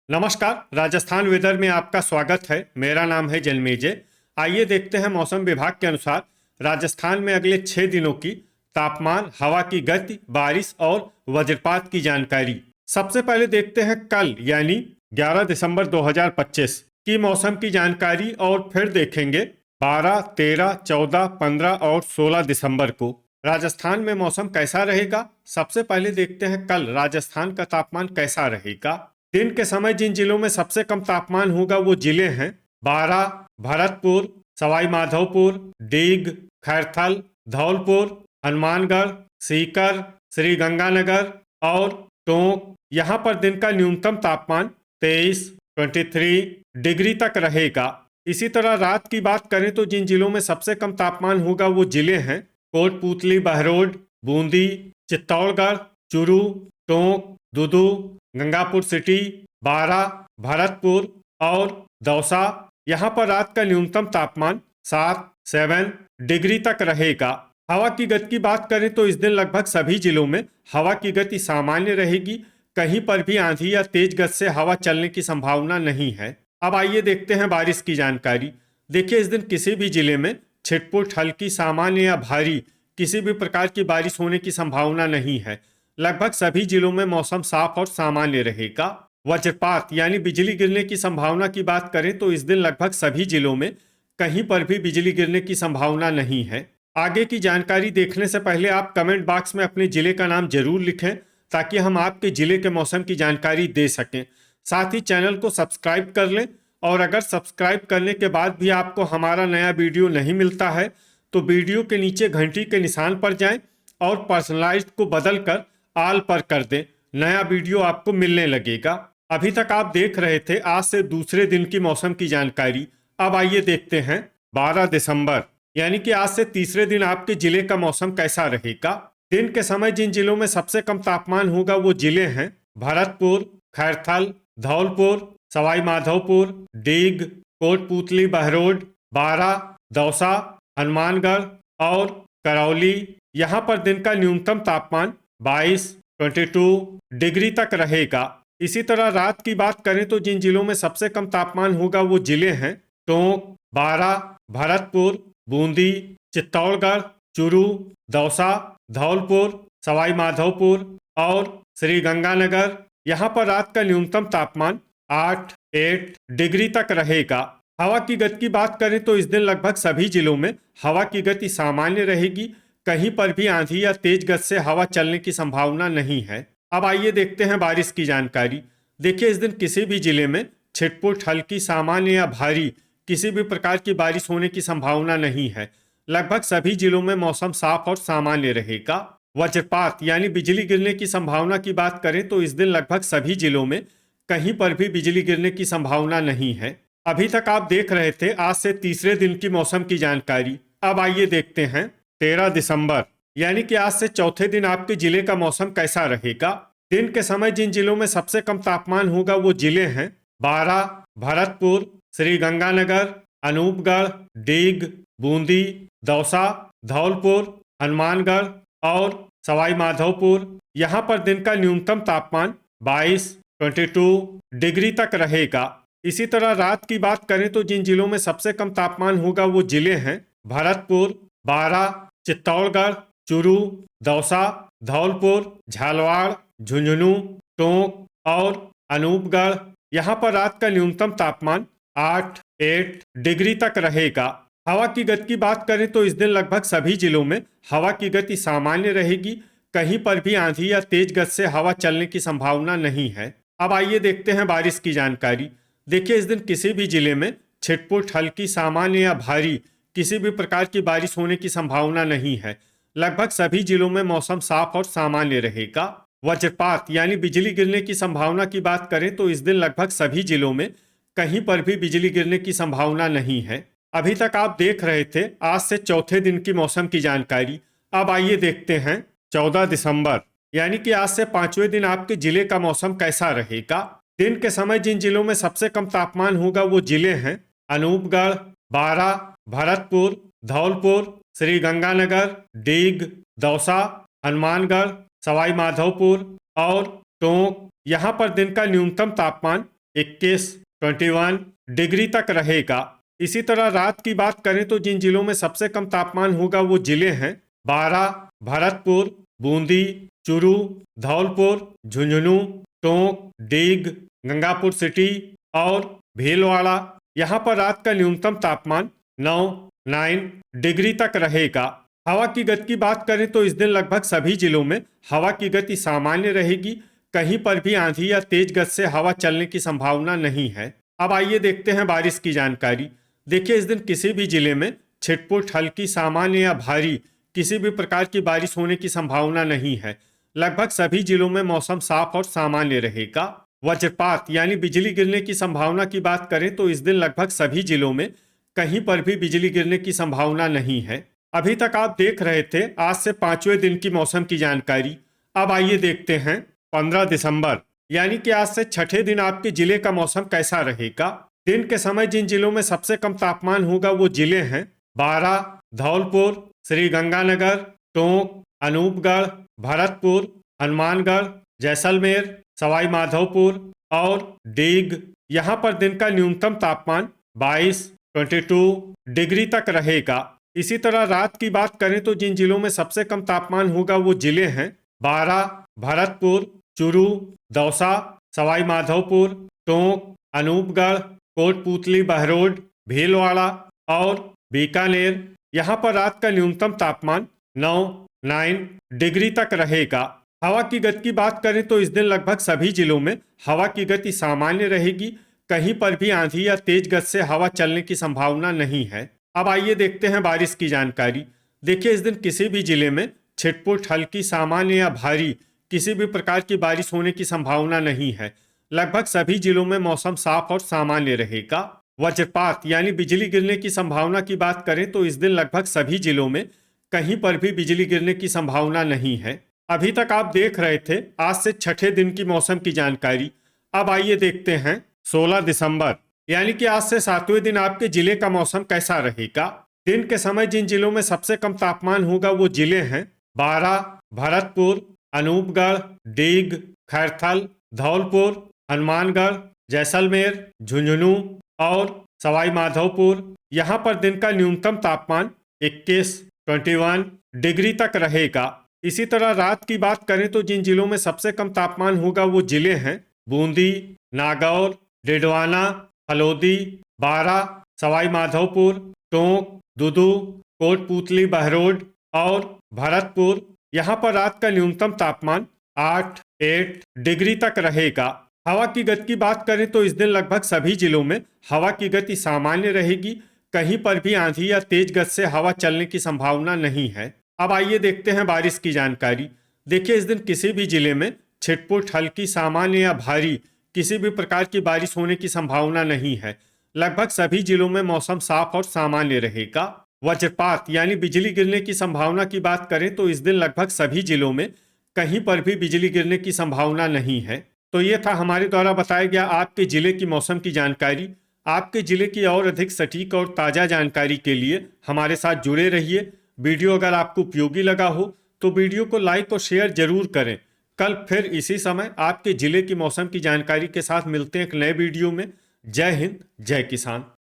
नमस्कार, राजस्थान वेदर में आपका स्वागत है। मेरा नाम है जन्मेजय। आइए देखते हैं मौसम विभाग के अनुसार राजस्थान में अगले 6 दिनों की तापमान, हवा की गति, बारिश और वज्रपात की जानकारी। सबसे पहले देखते हैं कल यानी 11 दिसंबर 2025 की मौसम की जानकारी और फिर देखेंगे 12, 13, 14, 15 और 16 दिसंबर को राजस्थान में मौसम कैसा रहेगा। सबसे पहले देखते हैं कल राजस्थान का तापमान कैसा रहेगा। दिन के समय जिन जिलों में सबसे कम तापमान होगा वो जिले हैं बारां, भरतपुर, सवाई माधोपुर, डीग, खैरथल, धौलपुर, हनुमानगढ़, सीकर, श्री गंगानगर और टोंक। यहाँ पर दिन का न्यूनतम तापमान 23 डिग्री तक रहेगा। इसी तरह रात की बात करें तो जिन जिलों में सबसे कम तापमान होगा वो जिले हैं कोटपूतली, बहरोड, बूंदी, चित्तौड़गढ़, चूरू, टोंक, दुदू, गंगापुर सिटी, बारां, भरतपुर और दौसा। यहाँ पर रात का न्यूनतम तापमान 7 डिग्री तक रहेगा। हवा की गति की बात करें तो इस दिन लगभग सभी जिलों में हवा की गति सामान्य रहेगी। कहीं पर भी आंधी या तेज गति से हवा चलने की संभावना नहीं है। अब आइए देखते हैं बारिश की जानकारी। देखिए, इस दिन किसी भी जिले में छिटपुट, हल्की, सामान्य या भारी किसी भी प्रकार की बारिश होने की संभावना नहीं है। लगभग सभी जिलों में मौसम साफ और सामान्य रहेगा। वज्रपात यानी बिजली गिरने की संभावना की बात करें तो इस दिन लगभग सभी जिलों में कहीं पर भी बिजली गिरने की संभावना नहीं है। आगे की जानकारी देखने से पहले आप कमेंट बॉक्स में अपने जिले का नाम जरूर लिखें ताकि हम आपके जिले के मौसम की जानकारी दे सकें। साथ ही चैनल को सब्सक्राइब कर लें और अगर सब्सक्राइब करने के बाद भी आपको हमारा नया वीडियो नहीं मिलता है तो वीडियो के नीचे घंटी के निशान पर जाएं और पर्सनलाइज्ड को बदलकर ऑल पर कर दें। नया वीडियो आपको मिलने लगेगा। अभी तक आप देख रहे थे आज से दूसरे दिन की मौसम की जानकारी। अब आइए देखते हैं 12 दिसंबर यानी कि आज से तीसरे दिन आपके जिले का मौसम कैसा रहेगा। दिन के समय जिन जिलों में सबसे कम तापमान होगा वो जिले हैं भरतपुर, खैरथल, धौलपुर, सवाई माधोपुर, डीग, कोटपूतली, बहरोड, बारां, दौसा, हनुमानगढ़ और करौली। यहाँ पर दिन का न्यूनतम तापमान 22 डिग्री तक रहेगा। इसी तरह रात की बात करें तो जिन जिलों में सबसे कम तापमान होगा वो जिले हैं टोंक, बारां, भरतपुर, बूंदी, चित्तौड़गढ़, चूरू, दौसा, धौलपुर, सवाई माधोपुर और श्री गंगानगर। यहाँ पर रात का न्यूनतम तापमान 8 डिग्री तक रहेगा। हवा की गति की बात करें तो इस दिन लगभग सभी जिलों में हवा की गति सामान्य रहेगी। कहीं पर भी आंधी या तेज गति से हवा चलने की संभावना नहीं है। अब आइए देखते हैं बारिश की जानकारी। देखिए, इस दिन किसी भी जिले में छिटपुट, हल्की, सामान्य या भारी किसी भी प्रकार की बारिश होने की संभावना नहीं है। लगभग सभी जिलों में मौसम साफ और सामान्य रहेगा। वज्रपात यानी बिजली गिरने की संभावना की बात करें तो इस दिन लगभग सभी जिलों में कहीं पर भी बिजली गिरने की संभावना नहीं है। अभी तक आप देख रहे थे आज से तीसरे दिन की मौसम की जानकारी। अब आइए देखते हैं 13 दिसंबर यानी कि आज से चौथे दिन आपके जिले का मौसम कैसा रहेगा। दिन के समय जिन जिलों में सबसे कम तापमान होगा वो जिले हैं बारां, भरतपुर, श्री गंगानगर, अनूपगढ़, डीग, बूंदी, दौसा, धौलपुर, हनुमानगढ़ और सवाई माधोपुर। यहाँ पर दिन का न्यूनतम तापमान 22 डिग्री तक रहेगा। इसी तरह रात की बात करें तो जिन जिलों में सबसे कम तापमान होगा वो जिले हैं भरतपुर, बारां, चित्तौड़गढ़, चूरू, दौसा, धौलपुर, झालावाड़, झुंझुनू, टोंक और अनूपगढ़। यहाँ पर रात का न्यूनतम तापमान 8 डिग्री तक रहेगा। हवा की गति की बात करें तो इस दिन लगभग सभी जिलों में हवा की गति सामान्य रहेगी। कहीं पर भी आंधी या तेज गति से हवा चलने की संभावना नहीं है। अब आइए देखते हैं बारिश की जानकारी। देखिए, इस दिन किसी भी जिले में छिटपुट, हल्की, सामान्य या भारी किसी भी प्रकार की बारिश होने की संभावना नहीं है। लगभग सभी जिलों में मौसम साफ और सामान्य रहेगा। वज्रपात यानी बिजली गिरने की संभावना की बात करें तो इस दिन लगभग सभी जिलों में कहीं पर भी बिजली गिरने की संभावना नहीं है। अभी तक आप देख रहे थे आज से चौथे दिन की मौसम की जानकारी। अब आइए देखते हैं 14 दिसंबर यानी कि आज से पांचवें दिन आपके जिले का मौसम कैसा रहेगा। दिन के समय जिन जिलों में सबसे कम तापमान होगा वो जिले हैं अनूपगढ़, बारां, भरतपुर, धौलपुर, श्री गंगानगर, डीग, दौसा, हनुमानगढ़, सवाई माधोपुर और टोंक। यहाँ पर दिन का न्यूनतम तापमान 21, 21 डिग्री तक रहेगा। इसी तरह रात की बात करें तो जिन जिलों में सबसे कम तापमान होगा वो जिले हैं बारां, भरतपुर, बूंदी, चूरू, धौलपुर, झुंझुनू, टोंक, डीग, गंगापुर सिटी और भीलवाड़ा। यहाँ पर रात का न्यूनतम तापमान 9 डिग्री तक रहेगा। हवा की गति की बात करें तो इस दिन लगभग सभी जिलों में हवा की गति सामान्य रहेगी। कहीं पर भी आंधी या तेज गति से हवा चलने की संभावना नहीं है। अब आइए देखते हैं बारिश की जानकारी। देखिए, इस दिन किसी भी जिले में छिटपुट, हल्की, सामान्य या भारी किसी भी प्रकार की बारिश होने की संभावना नहीं है। लगभग सभी जिलों में मौसम साफ और सामान्य रहेगा। वज्रपात यानी बिजली गिरने की संभावना की बात करें तो इस दिन लगभग सभी जिलों में कहीं पर भी बिजली गिरने की संभावना नहीं है। अभी तक आप देख रहे थे आज से 5वें दिन की मौसम की जानकारी। अब आइए देखते हैं 15 दिसंबर यानी कि आज से छठे दिन आपके जिले का मौसम कैसा रहेगा। दिन के समय जिन जिलों में सबसे कम तापमान होगा वो जिले हैं बारां, धौलपुर, श्री गंगानगर, टोंक, अनूपगढ़, भरतपुर, हनुमानगढ़, जैसलमेर, सवाई माधोपुर और डीग। यहाँ पर दिन का न्यूनतम तापमान 22 डिग्री तक रहेगा। इसी तरह रात की बात करें तो जिन जिलों में सबसे कम तापमान होगा वो जिले हैं बारां, भरतपुर, चूरू, दौसा, सवाई माधोपुर, टोंक, अनूपगढ़, कोटपूतली, बहरोड, भीलवाड़ा और बीकानेर। यहाँ पर रात का न्यूनतम तापमान 9 डिग्री तक रहेगा। हवा की गति की बात करें तो इस दिन लगभग सभी जिलों में हवा की गति सामान्य रहेगी। कहीं पर भी आंधी या तेज गति से हवा चलने की संभावना नहीं है। अब आइए देखते हैं बारिश की जानकारी। देखिए, इस दिन किसी भी जिले में छिटपुट, हल्की, सामान्य या भारी किसी भी प्रकार की बारिश होने की संभावना नहीं है। लगभग सभी जिलों में मौसम साफ और सामान्य रहेगा। वज्रपात यानी बिजली गिरने की संभावना की बात करें तो इस दिन लगभग सभी जिलों में कहीं पर भी बिजली गिरने की संभावना नहीं है। अभी तक आप देख रहे थे आज से छठे दिन की मौसम की जानकारी। अब आइए देखते हैं 16 दिसंबर यानी कि आज से 7वें दिन आपके जिले का मौसम कैसा रहेगा। दिन के समय जिन जिलों में सबसे कम तापमान होगा वो जिले हैं बारां, भरतपुर, अनूपगढ़, डीग, खैरथल, धौलपुर, हनुमानगढ़, जैसलमेर, झुंझुनू और सवाई माधोपुर। यहाँ पर दिन का न्यूनतम तापमान 21 डिग्री तक रहेगा। इसी तरह रात की बात करें तो जिन जिलों में सबसे कम तापमान होगा वो जिले हैं बूंदी, नागौर, डिडवाना, हलोदी, बारां, सवाई माधोपुर, टोंक, दुदू, कोटपूतली, बहरोड और भरतपुर। यहाँ पर रात का न्यूनतम तापमान 8 डिग्री तक रहेगा। हवा की गति की बात करें तो इस दिन लगभग सभी जिलों में हवा की गति सामान्य रहेगी। कहीं पर भी आंधी या तेज गति से हवा चलने की संभावना नहीं है। अब आइए देखते हैं बारिश की जानकारी। देखिए, इस दिन किसी भी जिले में छिटपुट, हल्की, सामान्य या भारी किसी भी प्रकार की बारिश होने की संभावना नहीं है। लगभग सभी जिलों में मौसम साफ और सामान्य रहेगा। वज्रपात यानी बिजली गिरने की संभावना की बात करें तो इस दिन लगभग सभी जिलों में कहीं पर भी बिजली गिरने की संभावना नहीं है। तो ये था हमारे द्वारा बताया गया आपके जिले की मौसम की जानकारी। आपके जिले की और अधिक सटीक और ताज़ा जानकारी के लिए हमारे साथ जुड़े रहिए। वीडियो अगर आपको उपयोगी लगा हो तो वीडियो को लाइक और शेयर जरूर करें। कल फिर इसी समय आपके जिले की मौसम की जानकारी के साथ मिलते हैं एक नए वीडियो में। जय हिंद, जय किसान।